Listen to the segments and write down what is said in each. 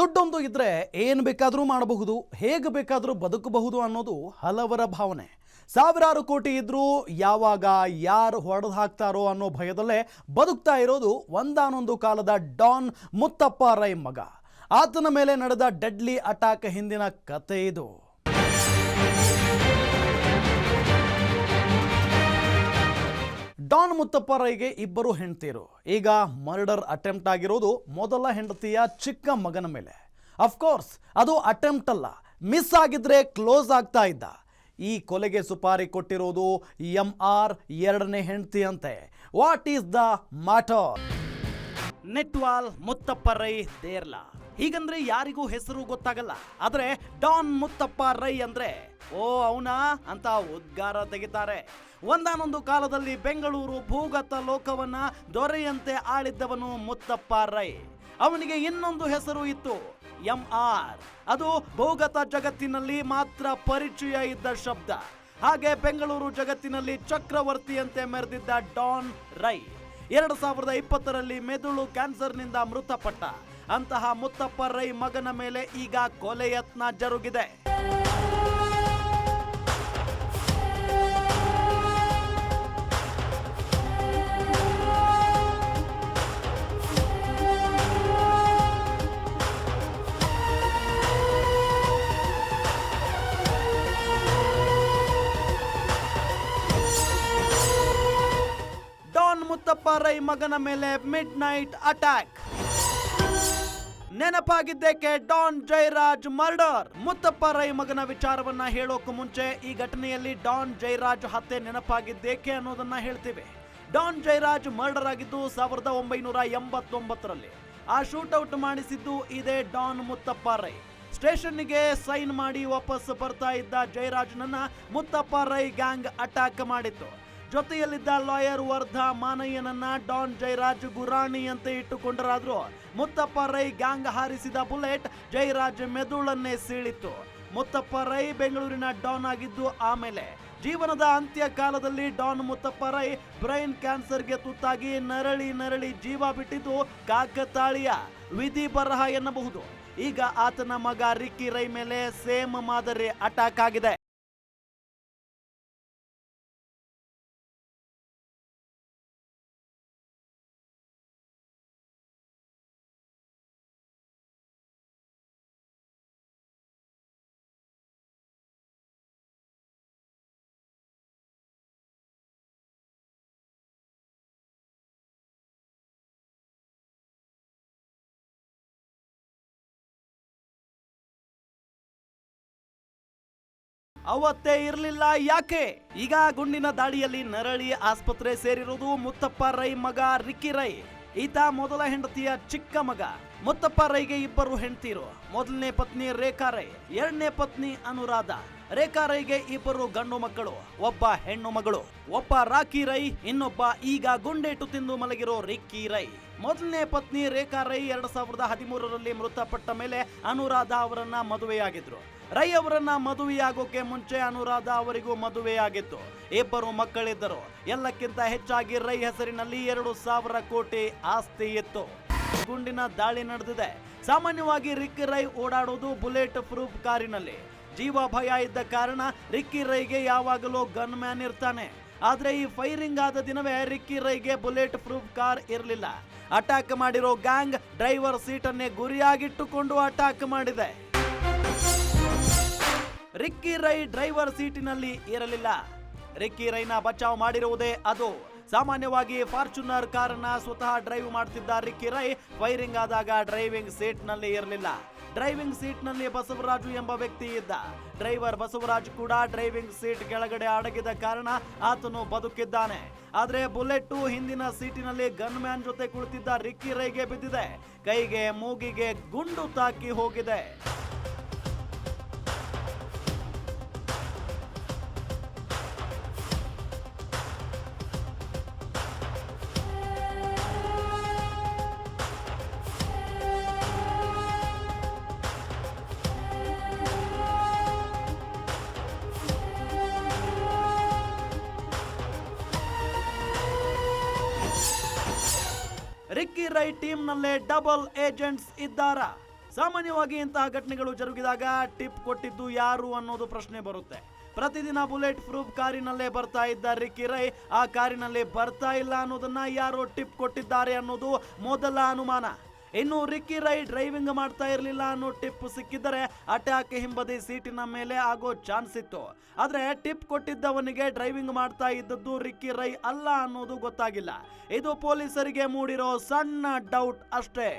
ದುಡ್ಡೊಂದು ಇದ್ರೆ ಏನು ಬೇಕಾದರೂ ಮಾಡಬಹುದು, ಹೇಗೆ ಬೇಕಾದರೂ ಬದುಕಬಹುದು ಅನ್ನೋದು ಹಲವರ ಭಾವನೆ. ಸಾವಿರಾರು ಕೋಟಿ ಇದ್ರೂ ಯಾವಾಗ ಯಾರು ಹೊಡೆದು ಹಾಕ್ತಾರೋ ಅನ್ನೋ ಭಯದಲ್ಲೇ ಬದುಕ್ತಾ ಇರೋದು ಒಂದಾನೊಂದು ಕಾಲದ ಡಾನ್ ಮುತ್ತಪ್ಪ ರೈ ಮಗ. ಆತನ ಮೇಲೆ ನಡೆದ ಡೆಡ್ಲಿ ಅಟ್ಯಾಕ್ ಹಿಂದಿನ ಕತೆ ಇದು. ಡಾನ್ ಮುತ್ತಪ್ಪ ರೈಗೆ ಇಬ್ಬರು ಹೆಂಡತಿಯರು. ಈಗ ಮರ್ಡರ್ ಅಟೆಂಪ್ಟ್ ಆಗಿರೋದು ಮೊದಲ ಹೆಂಡತಿಯ ಚಿಕ್ಕ ಮಗನ ಮೇಲೆ. ಅಫ್ಕೋರ್ಸ್ ಅದು ಅಟೆಂಪ್ಟ್ ಅಲ್ಲ, ಮಿಸ್ ಆಗಿದ್ರೆ ಕ್ಲೋಸ್ ಆಗ್ತಾ ಇದ್ದ. ಈ ಕೊಲೆಗೆ ಸುಪಾರಿ ಕೊಟ್ಟಿರೋದು MR ಎರಡನೇ ಹೆಂಡತಿ ಅಂತೆ. What is the matter? ನೆಟ್ವಾಲ್ ಮುತ್ತಪ್ಪ ರೈ ದೇರ್ಲಾ ಹೀಗಂದ್ರೆ ಯಾರಿಗೂ ಹೆಸರು ಗೊತ್ತಾಗಲ್ಲ. ಆದ್ರೆ ಡಾನ್ ಮುತ್ತಪ್ಪ ರೈ ಅಂದ್ರೆ ಓ ಅವನಾ ಅಂತ ಉದ್ಗಾರ ತೆಗಿತಾರೆ. ಒಂದಾನೊಂದು ಕಾಲದಲ್ಲಿ ಬೆಂಗಳೂರು ಭೂಗತ ಲೋಕವನ್ನ ದೊರೆಯಂತೆ ಆಳಿದ್ದವನು ಮುತ್ತಪ್ಪ ರೈ. ಅವನಿಗೆ ಇನ್ನೊಂದು ಹೆಸರು ಇತ್ತು, MR. ಅದು ಭೂಗತ ಜಗತ್ತಿನಲ್ಲಿ ಮಾತ್ರ ಪರಿಚಯ ಇದ್ದ ಶಬ್ದ. ಹಾಗೆ ಬೆಂಗಳೂರು ಜಗತ್ತಿನಲ್ಲಿ ಚಕ್ರವರ್ತಿಯಂತೆ ಮೆರೆದಿದ್ದ ಡಾನ್ ರೈ 2020ರಲ್ಲಿ ಮೆದುಳು ಕ್ಯಾನ್ಸರ್ನಿಂದ ಮೃತಪಟ್ಟ. ಅಂತಹ ಮುತ್ತಪ್ಪ ರೈ ಮಗನ ಮೇಲೆ ಈಗ ಕೊಲೆ ಯತ್ನ ಜರುಗಿದೆ. ಡಾನ್ ಮುತ್ತಪ್ಪ ರೈ ಮಗನ ಮೇಲೆ ಮಿಡ್ ನೈಟ್ ಅಟ್ಯಾಕ್. ನೆನಪಾಗಿದ್ದೇಕೆ ಡಾನ್ ಜಯರಾಜ್ ಮರ್ಡರ್? ಮುತ್ತಪ್ಪ ರೈ ಮಗನ ವಿಚಾರವನ್ನ ಹೇಳೋಕು ಮುಂಚೆ ಈ ಘಟನೆಯಲ್ಲಿ ಡಾನ್ ಜಯರಾಜ್ ಹತ್ಯೆ ನೆನಪಾಗಿದ್ದೇಕೆ ಅನ್ನೋದನ್ನ ಹೇಳ್ತೀವಿ. ಡಾನ್ ಜಯರಾಜ್ ಮರ್ಡರ್ ಆಗಿದ್ದು 1989ರಲ್ಲಿ. ಆ ಶೂಟೌಟ್ ಮಾಡಿಸಿದ್ದು ಇದೇ ಡಾನ್ ಮುತ್ತಪ್ಪ ರೈ. ಸ್ಟೇಷನ್ಗೆ ಸೈನ್ ಮಾಡಿ ವಾಪಸ್ ಬರ್ತಾ ಇದ್ದ ಜಯರಾಜ್ನನ್ನ ಮುತ್ತಪ್ಪ ರೈ ಗ್ಯಾಂಗ್ ಅಟ್ಯಾಕ್ ಮಾಡಿತ್ತು. ಜೊತೆಯಲ್ಲಿದ್ದ ಲಾಯರ್ ವರ್ಧ ಮಾನಯ್ಯನನ್ನ ಡಾನ್ ಜಯರಾಜ್ ಗುರಾಣಿ ಅಂತ ಇಟ್ಟುಕೊಂಡರಾದ್ರೂ ಮುತ್ತಪ್ಪ ರೈ ಗ್ಯಾಂಗ್ ಹಾರಿಸಿದ ಬುಲೆಟ್ ಜಯರಾಜ್ ಮೆದುಳನ್ನೇ ಸೀಳಿತ್ತು. ಮುತ್ತಪ್ಪ ರೈ ಬೆಂಗಳೂರಿನ ಡಾನ್ ಆಗಿದ್ದು ಆಮೇಲೆ. ಜೀವನದ ಅಂತ್ಯ ಕಾಲದಲ್ಲಿ ಡಾನ್ ಮುತ್ತಪ್ಪ ರೈ ಬ್ರೈನ್ ಕ್ಯಾನ್ಸರ್ಗೆ ತುತ್ತಾಗಿ ನರಳಿ ಜೀವ ಬಿಟ್ಟಿದ್ದು ಕಾಕತಾಳೀಯ ವಿಧಿ ಬರಹ ಎನ್ನಬಹುದು. ಈಗ ಆತನ ಮಗ ರಿಕ್ಕಿ ರೈ ಮೇಲೆ ಸೇಮ್ ಮಾದರಿ ಅಟ್ಯಾಕ್ ಆಗಿದೆ. ಅವತ್ತೇ ಇರಲಿಲ್ಲ ಯಾಕೆ? ಈಗ ಗುಂಡಿನ ದಾಳಿಯಲ್ಲಿ ನರಳಿ ಆಸ್ಪತ್ರೆ ಸೇರಿರುವುದು ಮುತ್ತಪ್ಪ ರೈ ಮಗ ರಿಕ್ಕಿ ರೈ. ಈತ ಮೊದಲ ಹೆಂಡತಿಯ ಚಿಕ್ಕ ಮಗ. ಮುತ್ತಪ್ಪ ರೈಗೆ ಇಬ್ಬರು ಹೆಂಡತಿರು. ಮೊದಲನೇ ಪತ್ನಿ ರೇಖಾ ರೈ, ಎರಡನೇ ಪತ್ನಿ ಅನುರಾಧ. ರೇಖಾ ರೈಗೆ ಇಬ್ಬರು ಗಂಡು ಮಕ್ಕಳು, ಒಬ್ಬ ಹೆಣ್ಣು ಮಗಳು. ಒಬ್ಬ ರಾಕಿ ರೈ, ಇನ್ನೊಬ್ಬ ಈಗ ಗುಂಡೇಟು ತಿಂದು ಮಲಗಿರೋ ರಿಕ್ಕಿ ರೈ. ಮೊದಲನೇ ಪತ್ನಿ ರೇಖಾ ರೈ 2013ರಲ್ಲಿ ಮೃತಪಟ್ಟ ಮೇಲೆ ಅನುರಾಧ ಅವರನ್ನ ಮದುವೆಯಾಗಿದ್ರು. ರೈ ಅವರನ್ನ ಮದುವೆಯಾಗೋಕೆ ಮುಂಚೆ ಅನುರಾಧ ಅವರಿಗೂ ಮದುವೆಯಾಗಿತ್ತು. ಇಬ್ಬರು ಮಕ್ಕಳಿದ್ದರು. ಎಲ್ಲಕ್ಕಿಂತ ಹೆಚ್ಚಾಗಿ ರೈ ಹೆಸರಿನಲ್ಲಿ 2,000 ಕೋಟಿ ಆಸ್ತಿ ಇತ್ತು. ಗುಂಡಿನ ದಾಳಿ ನಡೆದಿದೆ. ಸಾಮಾನ್ಯವಾಗಿ ರಿಕ್ಕಿ ರೈ ಓಡಾಡೋದು ಬುಲೆಟ್ ಪ್ರೂಫ್ ಕಾರಿನಲ್ಲಿ. ಜೀವ ಭಯ ಇದ್ದ ಕಾರಣ ರಿಕ್ಕಿ ರೈಗೆ ಯಾವಾಗಲೂ ಗನ್ ಮ್ಯಾನ್ ಇರ್ತಾನೆ. ಆದ್ರೆ ಈ ಫೈರಿಂಗ್ ಆದ ದಿನವೇ ರಿಕ್ಕಿ ರೈಗೆ ಬುಲೆಟ್ ಪ್ರೂಫ್ ಕಾರ್ ಇರಲಿಲ್ಲ. ಅಟ್ಯಾಕ್ ಮಾಡಿರೋ ಗ್ಯಾಂಗ್ ಡ್ರೈವರ್ ಸೀಟನ್ನೇ ಗುರಿಯಾಗಿಟ್ಟುಕೊಂಡು ಅಟ್ಯಾಕ್ ಮಾಡಿದೆ. ರಿಕ್ಕಿ ರೈ ಡ್ರೈವರ್ ಸೀಟಿನಲ್ಲಿ ಇರಲಿಲ್ಲ. ರಿಕ್ಕಿ ರೈನ ಬಚಾವ್ ಮಾಡಿರುವುದೇ ಅದು. ಸಾಮಾನ್ಯವಾಗಿ ಫಾರ್ಚುನರ್ ಕಾರನ್ನ ಸ್ವತಃ ಡ್ರೈವ್ ಮಾಡ್ತಿದ್ದ ರಿಕ್ಕಿ ರೈ ಫೈರಿಂಗ್ ಆದಾಗ ಡ್ರೈವಿಂಗ್ ಸೀಟ್ ನಲ್ಲಿ ಇರಲಿಲ್ಲ. ಡ್ರೈವಿಂಗ್ ಸೀಟ್ ನಲ್ಲಿ ಬಸವರಾಜು ಎಂಬ ವ್ಯಕ್ತಿ ಇದ್ದ. ಡ್ರೈವರ್ ಬಸವರಾಜ್ ಕೂಡ ಡ್ರೈವಿಂಗ್ ಸೀಟ್ ಕೆಳಗಡೆ ಅಡಗಿದ ಕಾರಣ ಆತನು ಬದುಕಿದ್ದಾನೆ. ಆದ್ರೆ ಬುಲೆಟ್ ಹಿಂದಿನ ಸೀಟಿನಲ್ಲಿ ಗನ್ ಮ್ಯಾನ್ ಜೊತೆ ಕುಳಿತಿದ್ದ ರಿಕ್ಕಿ ರೈಗೆ ಬಿದ್ದಿದೆ. ಕೈಗೆ ಮೂಗಿಗೆ ಗುಂಡು ತಾಕಿ ಹೋಗಿದೆ. ರಿಕ್ಕಿ ರೈ ಟೀಮ್ ನಲ್ಲೇ ಡಬಲ್ ಏಜೆಂಟ್ಸ್ ಇದ್ದಾರಾ? ಸಾಮಾನ್ಯವಾಗಿ ಇಂತಹ ಘಟನೆಗಳು ಜರುಗಿದಾಗ ಟಿಪ್ ಕೊಟ್ಟಿದ್ದು ಯಾರು ಅನ್ನೋದು ಪ್ರಶ್ನೆ ಬರುತ್ತೆ. ಪ್ರತಿದಿನ ಬುಲೆಟ್ ಪ್ರೂಫ್ ಕಾರಿನಲ್ಲೇ ಬರ್ತಾ ಇದ್ದ ರಿಕ್ಕಿ ರೈ ಆ ಕಾರಿನಲ್ಲಿ ಬರ್ತಾ ಇಲ್ಲ ಅನ್ನೋದನ್ನ ಯಾರೋ ಟಿಪ್ ಕೊಟ್ಟಿದ್ದಾರೆ ಅನ್ನೋದು ಮೊದಲ ಅನುಮಾನ. ಇನ್ನು ರಿಕ್ಕಿ ರೈ ಡ್ರೈವಿಂಗ್ ಮಾಡ್ತಾ ಇರಲಿಲ್ಲ ಅನ್ನೋ ಟಿಪ್ ಸಿಕ್ಕಿದ್ದರೆ ಅಟ್ಯಾಕ್ ಹಿಂಬದಿ ಸೀಟಿನ ಮೇಲೆ ಆಗೋ ಚಾನ್ಸ್ ಇತ್ತು. ಆದ್ರೆ ಟಿಪ್ ಕೊಟ್ಟಿದ್ದವನಿಗೆ ಡ್ರೈವಿಂಗ್ ಮಾಡ್ತಾ ಇದ್ದದ್ದು ರಿಕ್ಕಿ ರೈ ಅಲ್ಲ ಅನ್ನೋದು ಗೊತ್ತಾಗಿಲ್ಲ. ಇದು ಪೊಲೀಸರಿಗೆ ಮೂಡಿರೋ ಸಣ್ಣ ಡೌಟ್ ಅಷ್ಟೇ.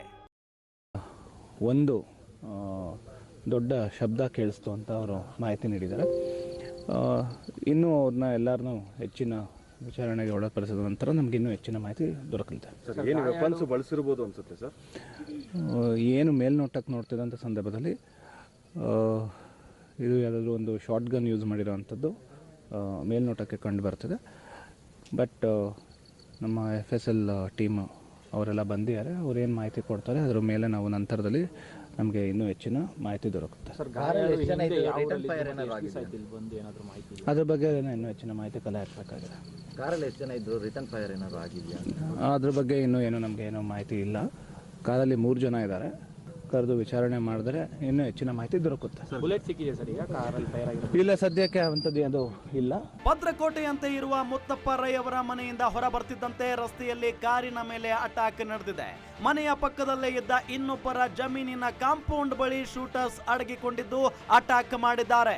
ಒಂದು ದೊಡ್ಡ ಶಬ್ದ ಕೇಳಿಸ್ತು ಅಂತ ಅವರು ಮಾಹಿತಿ ನೀಡಿದ್ದಾರೆ. ಇನ್ನೂ ಅವ್ರನ್ನ ಎಲ್ಲರನ್ನೂ ಹೆಚ್ಚಿನ ವಿಚಾರಣೆಗೆ ಒಳಪಡಿಸಿದ ನಂತರ ನಮ್ಗೆ ಇನ್ನೂ ಹೆಚ್ಚಿನ ಮಾಹಿತಿ ದೊರಕಲಿದೆ. ಏನು ವೆಪನ್ಸ್ ಬಳಸಿರ್ಬೋದು ಅನ್ಸುತ್ತೆ ಸರ್? ಏನು ಮೇಲ್ನೋಟಕ್ಕೆ ನೋಡ್ತಿದ್ದಂಥ ಸಂದರ್ಭದಲ್ಲಿ ಇದು ಯಾವುದಾದ್ರೂ ಒಂದು ಶಾರ್ಟ್ ಗನ್ ಯೂಸ್ ಮಾಡಿರೋವಂಥದ್ದು ಮೇಲ್ನೋಟಕ್ಕೆ ಕಂಡು ಬರ್ತಿದೆ. ಬಟ್ ನಮ್ಮ FSL ಟೀಮ್ ಅವರೆಲ್ಲ ಬಂದಿದ್ದಾರೆ. ಅವ್ರೇನು ಮಾಹಿತಿ ಕೊಡ್ತಾರೆ ಅದರ ಮೇಲೆ ನಾವು ನಂತರದಲ್ಲಿ ನಮಗೆ ಇನ್ನೂ ಹೆಚ್ಚಿನ ಮಾಹಿತಿ ದೊರಕುತ್ತೆ. ಅದ್ರ ಬಗ್ಗೆ ಇನ್ನೂ ಹೆಚ್ಚಿನ ಮಾಹಿತಿ ಕಲೆ ಹಾಕಬೇಕಾಗಿದೆ. ಕಾರಲ್ಲಿ ಎಷ್ಟು ಜನ ಇದ್ರು? ರಿಟರ್ನ್ ಫೈರ್ ಏನಾದ್ರು ಆಗಿದೆಯಾ? ಅದ್ರ ಬಗ್ಗೆ ನಮಗೆ ಏನೂ ಮಾಹಿತಿ ಇಲ್ಲ. ಕಾರಲ್ಲಿ 3 ಜನ ಇದ್ದಾರೆ. ಕರೆದು ವಿಚಾರಣೆ ಮಾಡಿದ್ರೆ ಇನ್ನೂ ಹೆಚ್ಚಿನ ಮಾಹಿತಿ ದೊರಕುತ್ತೆ. ಬುಲೆಟ್ ಸಿಕ್ಕಿದೆ ಸರ್ ಈಗ ಕಾರಲ್ಲಿ ಫೈರ್ ಆಗಿದೆ? ಇಲ್ಲ, ಸದ್ಯಕ್ಕೆ ಅಂಥದ್ದು ಅದು ಇಲ್ಲ. ಭದ್ರಕೋಟೆಯಂತೆ ಇರುವ ಮುತ್ತಪ್ಪ ರೈ ಅವರ ಮನೆಯಿಂದ ಹೊರ ಬರ್ತಿದ್ದಂತೆ ರಸ್ತೆಯಲ್ಲಿ ಕಾರಿನ ಮೇಲೆ ಅಟ್ಯಾಕ್ ನಡೆದಿದೆ. ಮನೆಯ ಪಕ್ಕದಲ್ಲೇ ಇದ್ದ ಇನ್ನೊಬ್ಬರ ಜಮೀನಿನ ಕಾಂಪೌಂಡ್ ಬಳಿ ಶೂಟರ್ಸ್ ಅಡಗಿಕೊಂಡಿದ್ದು ಅಟ್ಯಾಕ್ ಮಾಡಿದ್ದಾರೆ.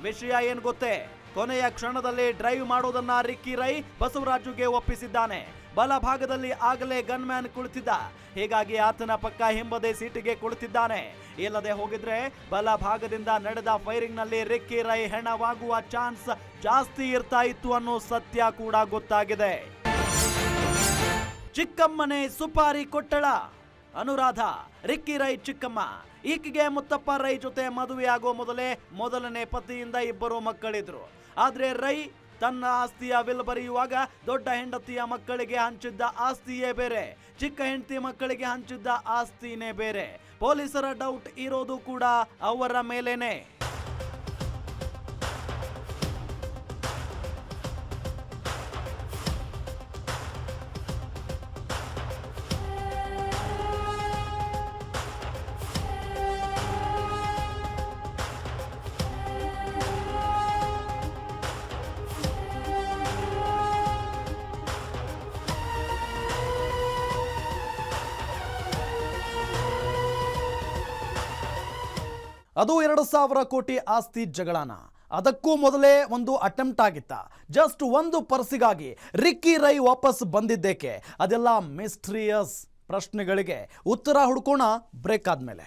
ವಿಷಯ ಏನ್ ಗೊತ್ತೇ? ಕೊನೆಯ ಕ್ಷಣದಲ್ಲಿ ಡ್ರೈವ್ ಮಾಡೋದನ್ನ ರಿಕ್ಕಿ ರೈ ಬಸವರಾಜುಗೆ ಒಪ್ಪಿಸಿದ್ದಾನೆ. ಬಲಭಾಗದಲ್ಲಿ ಆಗಲೇ ಗನ್ಮ್ಯಾನ್ ಕುಳಿತಿದ್ದ, ಹೀಗಾಗಿ ಆತನ ಪಕ್ಕ ಹಿಂಬದಿ ಸೀಟಿಗೆ ಕುಳಿತಿದ್ದಾನೆ. ಇಲ್ಲದೆ ಹೋಗಿದ್ರೆ ಬಲಭಾಗದಿಂದ ನಡೆದ ಫೈರಿಂಗ್ ನಲ್ಲಿ ರಿಕ್ಕಿ ರೈ ಹೆಣವಾಗುವ ಚಾನ್ಸ್ ಜಾಸ್ತಿ ಇರ್ತಾ ಇತ್ತು ಅನ್ನೋ ಸತ್ಯ ಕೂಡ ಗೊತ್ತಾಗಿದೆ. ಚಿಕ್ಕಮ್ಮನೆ ಸುಪಾರಿ ಕೊಟ್ಟಳ. ಅನುರಾಧ, ರಿಕ್ಕಿ ರೈ ಚಿಕ್ಕಮ್ಮ. ಈಕೆಗೆ ಮುತ್ತಪ್ಪ ರೈ ಜೊತೆ ಮದುವೆಯಾಗೋ ಮೊದಲನೇ ಪತಿಯಿಂದ 2 ಮಕ್ಕಳಿದ್ರು. ಆದ್ರೆ ರೈ ತನ್ನ ಆಸ್ತಿಯ ವಿಲ್ ಬರೆಯುವಾಗ ದೊಡ್ಡ ಹೆಂಡತಿಯ ಮಕ್ಕಳಿಗೆ ಹಂಚಿದ್ದ ಆಸ್ತಿಯೇ ಬೇರೆ, ಚಿಕ್ಕ ಹೆಂಡತಿ ಮಕ್ಕಳಿಗೆ ಹಂಚಿದ್ದ ಆಸ್ತಿನೇ ಬೇರೆ. ಪೊಲೀಸರ ಡೌಟ್ ಇರೋದು ಕೂಡ ಅವರ ಮೇಲೇನೆ. ಅದು 2,000 ಕೋಟಿ ಆಸ್ತಿ ಜಗಳನ. ಅದಕ್ಕೂ ಮೊದಲೇ ಒಂದು ಅಟೆಂಪ್ಟ್ ಆಗಿತ್ತ. ಜಸ್ಟ್ ಒಂದು ಪರ್ಸಿಗಾಗಿ ರಿಕ್ಕಿ ರೈ ವಾಪಸ್ ಬಂದಿದ್ದೇಕೆ? ಅದೆಲ್ಲ ಮಿಸ್ಟ್ರಿಯಸ್ ಪ್ರಶ್ನೆಗಳಿಗೆ ಉತ್ತರ ಹುಡ್ಕೋಣ ಬ್ರೇಕ್ ಆದ್ಮೇಲೆ.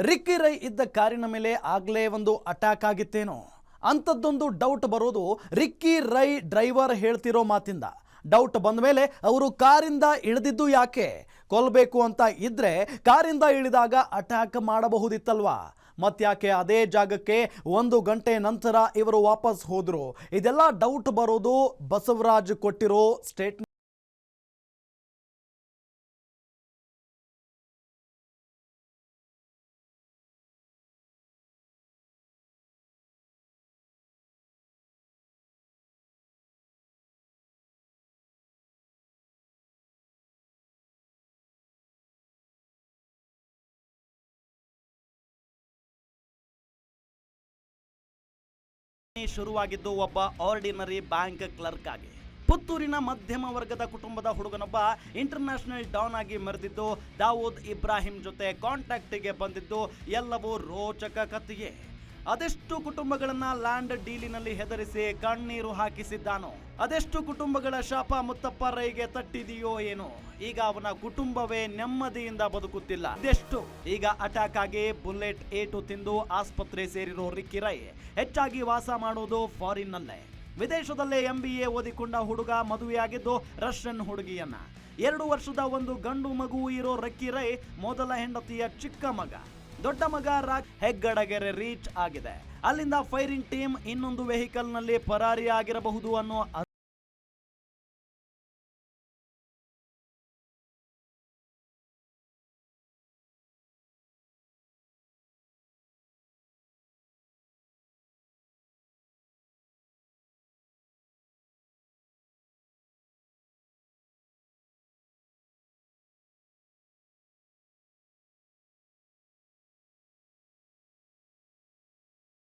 ರಿಕ್ಕಿ ರೈ ಇದ್ದ ಕಾರಿನ ಮೇಲೆ ಆಗ್ಲೇ ಒಂದು ಅಟ್ಯಾಕ್ ಆಗಿತ್ತೇನೋ ಅಂಥದ್ದೊಂದು ಡೌಟ್ ಬರೋದು ರಿಕ್ಕಿ ರೈ ಡ್ರೈವರ್ ಹೇಳ್ತಿರೋ ಮಾತಿಂದ. ಡೌಟ್ ಬಂದ ಮೇಲೆ ಅವರು ಕಾರಿಂದ ಇಳಿದಿದ್ದು ಯಾಕೆ? ಕೊಲ್ಲಬೇಕು ಅಂತ ಇದ್ರೆ ಕಾರಿಂದ ಇಳಿದಾಗ ಅಟ್ಯಾಕ್ ಮಾಡಬಹುದಿತ್ತಲ್ವಾ? ಮತ್ತ್ಯಾಕೆ ಅದೇ ಜಾಗಕ್ಕೆ 1 ಗಂಟೆ ನಂತರ ಇವರು ವಾಪಸ್ ಹೋದ್ರು? ಇದೆಲ್ಲ ಡೌಟ್ ಬರೋದು ಬಸವರಾಜ್ ಕೊಟ್ಟಿರೋ ಸ್ಟೇಟ್ಮೆಂಟ್. ಶುರುವಾಗಿದ್ದು ಒಬ್ಬ ಆರ್ಡಿನರಿ ಬ್ಯಾಂಕ್ ಕ್ಲರ್ಕ್ ಆಗಿ. ಪುತ್ತೂರಿನ ಮಧ್ಯಮ ವರ್ಗದ ಕುಟುಂಬದ ಹುಡುಗನೊಬ್ಬ ಇಂಟರ್ನ್ಯಾಷನಲ್ ಡಾನ್ ಆಗಿ ಮೆರೆದಿದ್ದು ದಾವೂದ್ ಇಬ್ರಾಹಿಂ ಜೊತೆ ಕಾಂಟ್ಯಾಕ್ಟಿಗೆ ಬಂದಿದ್ದು ಎಲ್ಲವೂ ರೋಚಕ ಕಥೆಯೇ. ಅದೆಷ್ಟು ಕುಟುಂಬಗಳನ್ನ ಲ್ಯಾಂಡ್ ಡೀಲಿನಲ್ಲಿ ಹೆದರಿಸಿ ಕಣ್ಣೀರು ಹಾಕಿಸಿದ್ದಾನೋ, ಅದೆಷ್ಟು ಕುಟುಂಬಗಳ ಶಾಪ ಮುತ್ತಪ್ಪ ರೈಗೆ ತಟ್ಟಿದೆಯೋ ಏನೋ. ಈಗ ಅವನ ಕುಟುಂಬವೇ ನೆಮ್ಮದಿಯಿಂದ ಬದುಕುತ್ತಿಲ್ಲ. ಇದೆಷ್ಟು ಈಗ ಅಟ್ಯಾಕ್ ಆಗಿ ಬುಲೆಟ್ ಏಟು ತಿಂದು ಆಸ್ಪತ್ರೆ ಸೇರಿರೋ ರಿಕ್ಕಿ ರೈ ಹೆಚ್ಚಾಗಿ ವಾಸ ಮಾಡೋದು ಫಾರಿನ್ ನಲ್ಲೇ. ವಿದೇಶದಲ್ಲೇ MBA ಓದಿಕೊಂಡ ಹುಡುಗ ಮದುವೆಯಾಗಿದ್ದು ರಷ್ಯನ್ ಹುಡುಗಿಯನ್ನ. 2 ವರ್ಷದ ಒಂದು ಗಂಡು ಮಗು ಇರೋ ರಿಕ್ಕಿ ರೈ ಮೊದಲ ಹೆಂಡತಿಯ ಚಿಕ್ಕ ಮಗ. ದೊಡ್ಡ ಮಗ ಹೆಗ್ಗಡಗೆರೆ ರೀಚ್ ಆಗಿದೆ. ಅಲ್ಲಿಂದ ಫೈರಿಂಗ್ ಟೀಮ್ ಇನ್ನೊಂದು ವೆಹಿಕಲ್ ನಲ್ಲಿ ಪರಾರಿಯಾಗಿರಬಹುದು ಅನ್ನೋ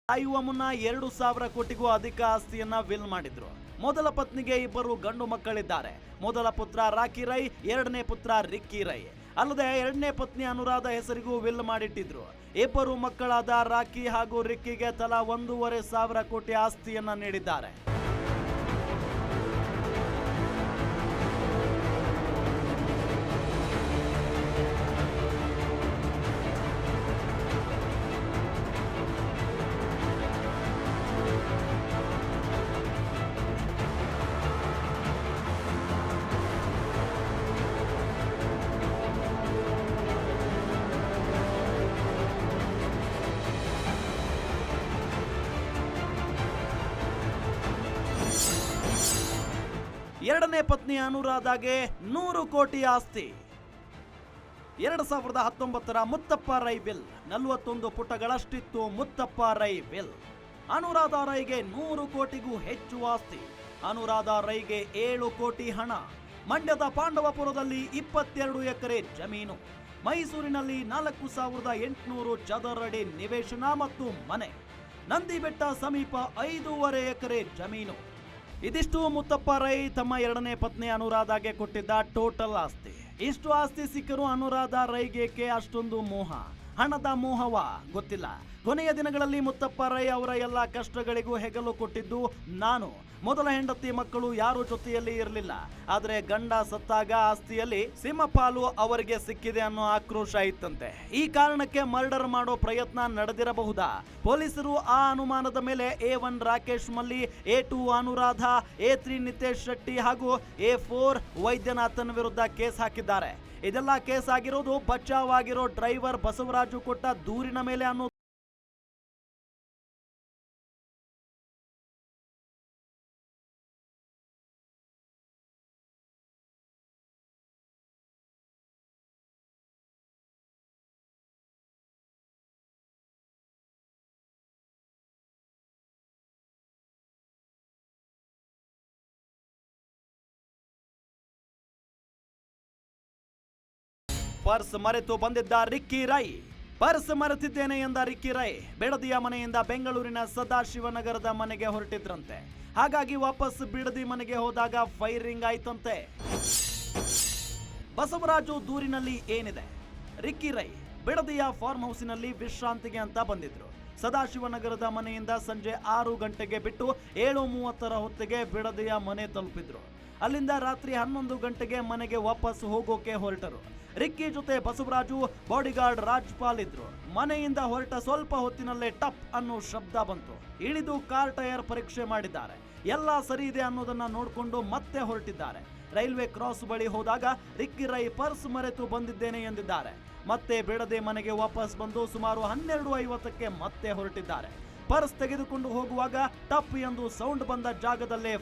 ಸಾಯುವ ಮುನ್ನ 2,000 ಕೋಟಿಗೂ ಅಧಿಕ ಆಸ್ತಿಯನ್ನ ವಿಲ್ ಮಾಡಿದ್ರು. ಮೊದಲ ಪತ್ನಿಗೆ 2 ಗಂಡು ಮಕ್ಕಳಿದ್ದಾರೆ. ಮೊದಲ ಪುತ್ರ ರಾಕಿ ರೈ, ಎರಡನೇ ಪುತ್ರ ರಿಕ್ಕಿ ರೈ. ಅಲ್ಲದೆ ಎರಡನೇ ಪತ್ನಿ ಅನುರಾಧ ಹೆಸರಿಗೂ ವಿಲ್ ಮಾಡಿಟ್ಟಿದ್ರು. 2 ಮಕ್ಕಳಾದ ರಾಕಿ ಹಾಗೂ ರಿಕ್ಕಿಗೆ ತಲಾ 1,500 ಕೋಟಿ ಆಸ್ತಿಯನ್ನ ನೀಡಿದ್ದಾರೆ. ಎರಡನೇ ಪತ್ನಿ ಅನುರಾಧಾಗೆ 100 ಕೋಟಿ ಆಸ್ತಿ. 2019ರ ಮುತ್ತಪ್ಪ ರೈ ವಿಲ್ 41 ಪುಟಗಳಷ್ಟಿತ್ತು. ಮುತ್ತಪ್ಪ ರೈ ವಿಲ್. ಅನುರಾಧ ರೈಗೆ 100 ಕೋಟಿಗೂ ಹೆಚ್ಚು ಆಸ್ತಿ. ಅನುರಾಧ ರೈಗೆ 7 ಕೋಟಿ ಹಣ. ಮಂಡ್ಯದ ಪಾಂಡವಪುರದಲ್ಲಿ 22 ಎಕರೆ ಜಮೀನು. ಮೈಸೂರಿನಲ್ಲಿ 4,800 ಚದರಡಿ ನಿವೇಶನ ಮತ್ತು ಮನೆ. ನಂದಿಬೆಟ್ಟ ಸಮೀಪ 5.5 ಎಕರೆ ಜಮೀನು. ಇದಿಷ್ಟು ಮುತ್ತಪ್ಪ ರೈ ತಮ್ಮ ಎರಡನೇ ಪತ್ನಿ ಅನುರಾಧಾಗೆ ಕೊಟ್ಟಿದ್ದ ಟೋಟಲ್ ಆಸ್ತಿ. ಇಷ್ಟು ಆಸ್ತಿ ಸಿಕ್ಕರೂ ಅನುರಾಧ ರೈಗೇಕೆ ಅಷ್ಟೊಂದು ಮೋಹ? ಹಣದ ಮೋಹವ ಗೊತ್ತಿಲ್ಲ. ಕೊನೆಯ ದಿನಗಳಲ್ಲಿ ಮುತ್ತಪ್ಪ ರೈ ಅವರ ಎಲ್ಲ ಕಷ್ಟಗಳಿಗೂ ಹೆಗಲು ಕೊಟ್ಟಿದ್ದು ನಾನು. ಮೊದಲ ಹೆಂಡತಿ ಮಕ್ಕಳು ಯಾರು ಜೊತೆಯಲ್ಲಿ ಇರಲಿಲ್ಲ. ಆದರೆ ಗಂಡ ಸತ್ತಾಗ ಆಸ್ತಿಯಲ್ಲಿ ಸಿಂಹಪಾಲು ಅವರಿಗೆ ಸಿಕ್ಕಿದೆ ಅನ್ನೋ ಆಕ್ರೋಶ ಇತ್ತಂತೆ. ಈ ಕಾರಣಕ್ಕೆ ಮರ್ಡರ್ ಮಾಡೋ ಪ್ರಯತ್ನ ನಡೆದಿರಬಹುದಾ? ಪೊಲೀಸರು ಆ ಅನುಮಾನದ ಮೇಲೆ A1 ರಾಕೇಶ್ ಮಲ್ಲಿ, A2 ಅನುರಾಧ, A3 ನಿತೇಶ್ ಶೆಟ್ಟಿ ಹಾಗೂ A4 ವೈದ್ಯನಾಥನ್ ವಿರುದ್ಧ ಕೇಸ್ ಹಾಕಿದ್ದಾರೆ. ಇದೆಲ್ಲ ಕೇಸ್ ಆಗಿರೋದು ಬಚಾವ್ ಆಗಿರೋ ಡ್ರೈವರ್ ಬಸವರಾಜು ಕೊಟ್ಟ ದೂರಿನ ಮೇಲೆ ಅನ್ನೋ ಪರ್ಸ್ ಮರೆತು ಬಂದಿದ್ದ ರಿಕ್ಕಿ ರೈ. ಪರ್ಸ್ ಮರೆತಿದ್ದೇನೆ ಎಂದ ರಿಕ್ಕಿ ರೈ ಬಿಡದಿಯ ಮನೆಯಿಂದ ಬೆಂಗಳೂರಿನ ಸದಾಶಿವನಗರದ ಮನೆಗೆ ಹೊರಟಿದ್ರಂತೆ. ಹಾಗಾಗಿ ವಾಪಸ್ ಬಿಡದಿ ಮನೆಗೆ ಹೋದಾಗ ಫೈರಿಂಗ್ ಆಯ್ತಂತೆ. ಬಸವರಾಜು ದೂರಿನಲ್ಲಿ ಏನಿದೆ? ರಿಕ್ಕಿ ರೈ ಬಿಡದಿಯ ಫಾರ್ಮ್ ಹೌಸಿನಲ್ಲಿ ವಿಶ್ರಾಂತಿಗೆ ಅಂತ ಬಂದಿದ್ರು. ಸದಾಶಿವನಗರದ ಮನೆಯಿಂದ ಸಂಜೆ 6 ಗಂಟೆಗೆ ಬಿಟ್ಟು 7:30 ಹೊತ್ತಿಗೆ ಬಿಡದಿಯ ಮನೆ ತಲುಪಿದ್ರು. ಅಲ್ಲಿಂದ ರಾತ್ರಿ 11 ಗಂಟೆಗೆ ಮನೆಗೆ ವಾಪಸ್ ಹೋಗೋಕೆ ಹೊರಟರು. ರಿಕ್ಕಿ ಜೊತೆ ಬಸವರಾಜು, ಬಾಡಿಗಾರ್ಡ್ ರಾಜ್ಪಾಲ್ ಇದ್ರು. ಮನೆಯಿಂದ ಹೊರಟ ಸ್ವಲ್ಪ ಹೊತ್ತಿನಲ್ಲೇ ಟಪ್ ಅನ್ನೋ ಶಬ್ದ ಬಂತು. ಇಳಿದು ಕಾರ್ ಟೈರ್ ಪರೀಕ್ಷೆ ಮಾಡಿದ್ದಾರೆ. ಎಲ್ಲ ಸರಿ ಇದೆ ಅನ್ನೋದನ್ನ ನೋಡಿಕೊಂಡು ಮತ್ತೆ ಹೊರಟಿದ್ದಾರೆ. ರೈಲ್ವೆ ಕ್ರಾಸ್ ಬಳಿ ಹೋದಾಗ ರಿಕ್ಕಿ ರೈ ಪರ್ಸ್ ಮರೆತು ಬಂದಿದ್ದೇನೆ ಎಂದಿದ್ದಾರೆ. ಮತ್ತೆ ಬಿಡದೆ ಮನೆಗೆ ವಾಪಸ್ ಬಂದು ಸುಮಾರು 12:50ಕ್ಕೆ ಮತ್ತೆ ಹೊರಟಿದ್ದಾರೆ. ಪರ್ಸ್ ತೆಗೆದುಕೊಂಡು ಹೋಗುವಾಗ ಟಪ್ ಎಂದು ಸೌಂಡ್ ಬಂದ ಜಾಗದಲ್ಲೇ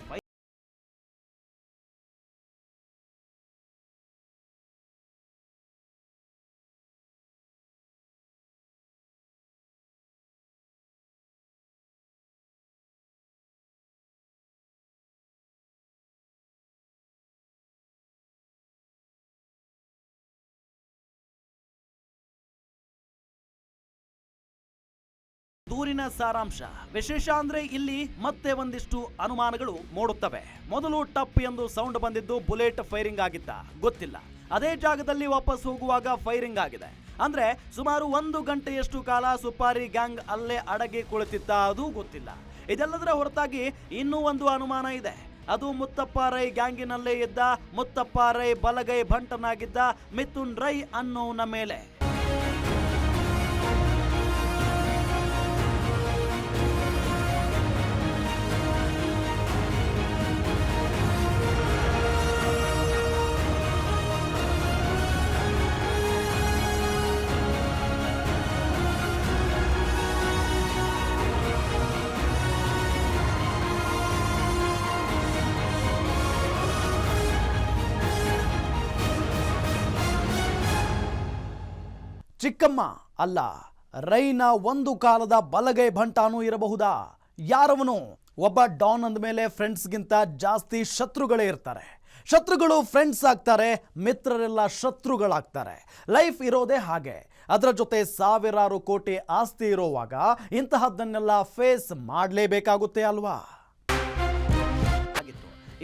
ದೂರಿನ ಸಾರಾಂಶ. ವಿಶೇಷ ಅಂದ್ರೆ ಇಲ್ಲಿ ಮತ್ತೆ ಒಂದಿಷ್ಟು ಅನುಮಾನಗಳು ಮೂಡುತ್ತವೆ. ಮೊದಲು ಟಪ್ ಎಂದು ಸೌಂಡ್ ಬಂದಿದ್ದು ಬುಲೆಟ್ ಫೈರಿಂಗ್ ಆಗಿತ್ತ ಗೊತ್ತಿಲ್ಲ. ಅದೇ ಜಾಗದಲ್ಲಿ ವಾಪಸ್ ಹೋಗುವಾಗ ಫೈರಿಂಗ್ ಆಗಿದೆ. ಅಂದ್ರೆ ಸುಮಾರು 1 ಗಂಟೆಯಷ್ಟು ಕಾಲ ಸುಪಾರಿ ಗ್ಯಾಂಗ್ ಅಲ್ಲೇ ಅಡಗಿ ಕುಳಿತಿತ್ತ ಅದು ಗೊತ್ತಿಲ್ಲ. ಇದೆಲ್ಲದರ ಹೊರತಾಗಿ ಇನ್ನೂ ಒಂದು ಅನುಮಾನ ಇದೆ. ಅದು ಮುತ್ತಪ್ಪ ರೈ ಗ್ಯಾಂಗಿನಲ್ಲೇ ಇದ್ದ, ಮುತ್ತಪ್ಪ ರೈ ಬಲಗೈ ಭಂಟನಾಗಿದ್ದ ಮಿಥುನ್ ರೈ ಅನ್ನೋನ ಮೇಲೆ. ಚಿಕ್ಕಮ್ಮ ಅಲ್ಲ, ರೈನ ಒಂದು ಕಾಲದ ಬಲಗೈ ಭಂಟಾನೂ ಇರಬಹುದಾ? ಯಾರವನು? ಒಬ್ಬ ಡಾನ್ ಅಂದಮೇಲೆ ಫ್ರೆಂಡ್ಸ್ಗಿಂತ ಜಾಸ್ತಿ ಶತ್ರುಗಳೇ ಇರ್ತಾರೆ. ಶತ್ರುಗಳು ಫ್ರೆಂಡ್ಸ್ ಆಗ್ತಾರೆ, ಮಿತ್ರರೆಲ್ಲ ಶತ್ರುಗಳಾಗ್ತಾರೆ. ಲೈಫ್ ಇರೋದೇ ಹಾಗೆ. ಅದರ ಜೊತೆ ಸಾವಿರಾರು ಕೋಟಿ ಆಸ್ತಿ ಇರೋವಾಗ ಇಂತಹದ್ದನ್ನೆಲ್ಲ ಫೇಸ್ ಮಾಡಲೇಬೇಕಾಗುತ್ತೆ ಅಲ್ವಾ?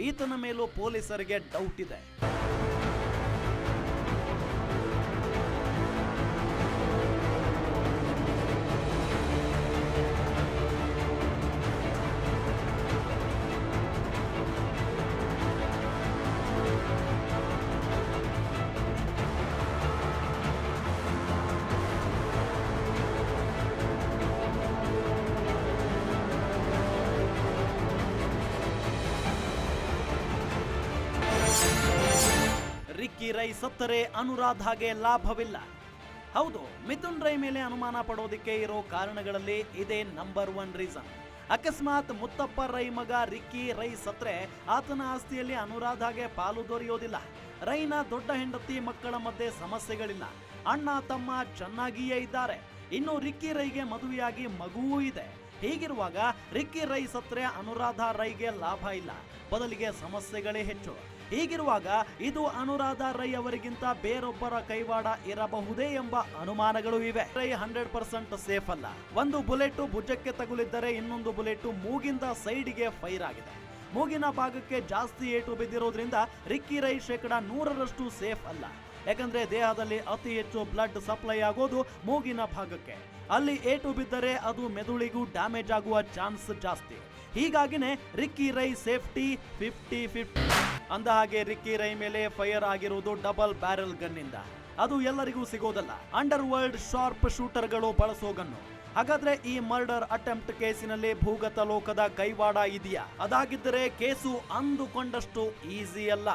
ಈತನ ಮೇಲೂ ಪೊಲೀಸರಿಗೆ ಡೌಟ್ ಇದೆ. ರಿಕ್ಕಿ ರೈ ಸತ್ತರೆ ಅನುರಾಧಾಗೆ ಲಾಭವಿಲ್ಲ. ಹೌದು, ಮಿಥುನ್ ರೈ ಮೇಲೆ ಅನುಮಾನ ಪಡೋದಿಕ್ಕೆ ಇರೋ ಕಾರಣಗಳಲ್ಲಿ ಇದೇ ನಂಬರ್ 1 ರೀಸನ್. ಅಕಸ್ಮಾತ್ ಮುತ್ತಪ್ಪ ರೈ ಮಗ ರಿಕ್ಕಿ ರೈ ಸತ್ರೆ ಆತನ ಆಸ್ತಿಯಲ್ಲಿ ಅನುರಾಧಾಗೆ ಪಾಲು ದೊರೆಯೋದಿಲ್ಲ. ರೈನ ದೊಡ್ಡ ಹೆಂಡತಿ ಮಕ್ಕಳ ಮಧ್ಯೆ ಸಮಸ್ಯೆಗಳಿಲ್ಲ. ಅಣ್ಣ ತಮ್ಮ ಚೆನ್ನಾಗಿಯೇ ಇದ್ದಾರೆ. ಇನ್ನು ರಿಕ್ಕಿ ರೈಗೆ ಮದುವೆಯಾಗಿ ಮಗುವೂ ಇದೆ. ಹೀಗಿರುವಾಗ ರಿಕ್ಕಿ ರೈ ಸತ್ರೆ ಅನುರಾಧಾ ರೈಗೆ ಲಾಭ ಇಲ್ಲ, ಬದಲಿಗೆ ಸಮಸ್ಯೆಗಳೇ ಹೆಚ್ಚು. ಹೀಗಿರುವಾಗ ಇದು ಅನುರಾಧಾ ರೈ ಅವರಿಗಿಂತ ಬೇರೊಬ್ಬರ ಕೈವಾಡ ಇರಬಹುದೇ ಎಂಬ ಅನುಮಾನಗಳು ಇವೆ. ರೈ 100% ಸೇಫ್ ಅಲ್ಲ. ಒಂದು ಬುಲೆಟ್ ಭುಜಕ್ಕೆ ತಗುಲಿದ್ದರೆ ಇನ್ನೊಂದು ಬುಲೆಟ್ ಮೂಗಿಂದ ಸೈಡ್ಗೆ ಫೈರ್ ಆಗಿದೆ. ಮೂಗಿನ ಭಾಗಕ್ಕೆ ಜಾಸ್ತಿ ಏಟು ಬಿದ್ದಿರೋದ್ರಿಂದ ರಿಕ್ಕಿ ರೈ 100% ಸೇಫ್ ಅಲ್ಲ. ಯಾಕಂದ್ರೆ ದೇಹದಲ್ಲಿ ಅತಿ ಹೆಚ್ಚು ಬ್ಲಡ್ ಸಪ್ಲೈ ಆಗೋದು ಮೂಗಿನ ಭಾಗಕ್ಕೆ. ಅಲ್ಲಿ ಏಟು ಬಿದ್ದರೆ ಅದು ಮೆದುಳಿಗೂ ಡ್ಯಾಮೇಜ್ ಆಗುವ ಚಾನ್ಸ್ ಜಾಸ್ತಿ. ಹೀಗಾಗಿನೇ ರಿಕ್ಕಿ ರೈ ಸೇಫ್ಟಿ 50-50. ಅಂದ ಹಾಗೆ ರಿಕ್ಕಿ ರೈ ಮೇಲೆ ಫೈರ್ ಆಗಿರುವುದು ಡಬಲ್ ಬ್ಯಾರೆಲ್ ಗನ್ನಿಂದ. ಅದು ಎಲ್ಲರಿಗೂ ಸಿಗೋದಲ್ಲ. ಅಂಡರ್ ವರ್ಲ್ಡ್ ಶಾರ್ಪ್ ಶೂಟರ್ಗಳು ಬಳಸೋ ಗನ್ನು. ಹಾಗಾದ್ರೆ ಈ ಮರ್ಡರ್ ಅಟೆಂಪ್ಟ್ ಕೇಸಿನಲ್ಲಿ ಭೂಗತ ಲೋಕದ ಕೈವಾಡ ಇದೆಯಾ? ಅದಾಗಿದ್ದರೆ ಕೇಸು ಅಂದುಕೊಂಡಷ್ಟು ಈಸಿ ಅಲ್ಲ.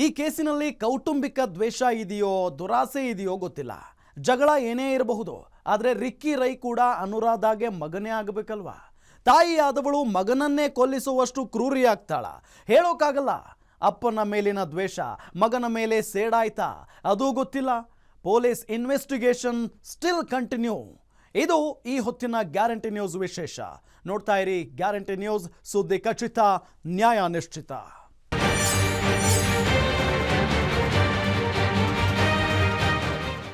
ಈ ಕೇಸಿನಲ್ಲಿ ಕೌಟುಂಬಿಕ ದ್ವೇಷ ಇದೆಯೋ ದುರಾಸೆ ಇದೆಯೋ ಗೊತ್ತಿಲ್ಲ. ಜಗಳ ಏನೇ ಇರಬಹುದು. ಆದರೆ ರಿಕ್ಕಿ ರೈ ಕೂಡ ಅನುರಾಧಾಗೆ ಮಗನೇ ಆಗಬೇಕಲ್ವಾ? ತಾಯಿಯಾದವಳು ಮಗನನ್ನೇ ಕೊಲ್ಲಿಸುವಷ್ಟು ಕ್ರೂರಿಯಾಗ್ತಾಳ? ಹೇಳೋಕ್ಕಾಗಲ್ಲ. ಅಪ್ಪನ ಮೇಲಿನ ದ್ವೇಷ ಮಗನ ಮೇಲೆ ಸೇಡಾಯ್ತಾ? ಅದೂ ಗೊತ್ತಿಲ್ಲ. Police investigation still continue. ಇದು ಈ ಹೊತ್ತಿನ ಗ್ಯಾರಂಟಿ ನ್ಯೂಸ್ ವಿಶೇಷ. ನೋಡ್ತಾ ಇರಿ ಗ್ಯಾರಂಟಿ ನ್ಯೂಸ್, ಸುದ್ದಿ ಖಚಿತ, ನ್ಯಾಯ ನಿಶ್ಚಿತ.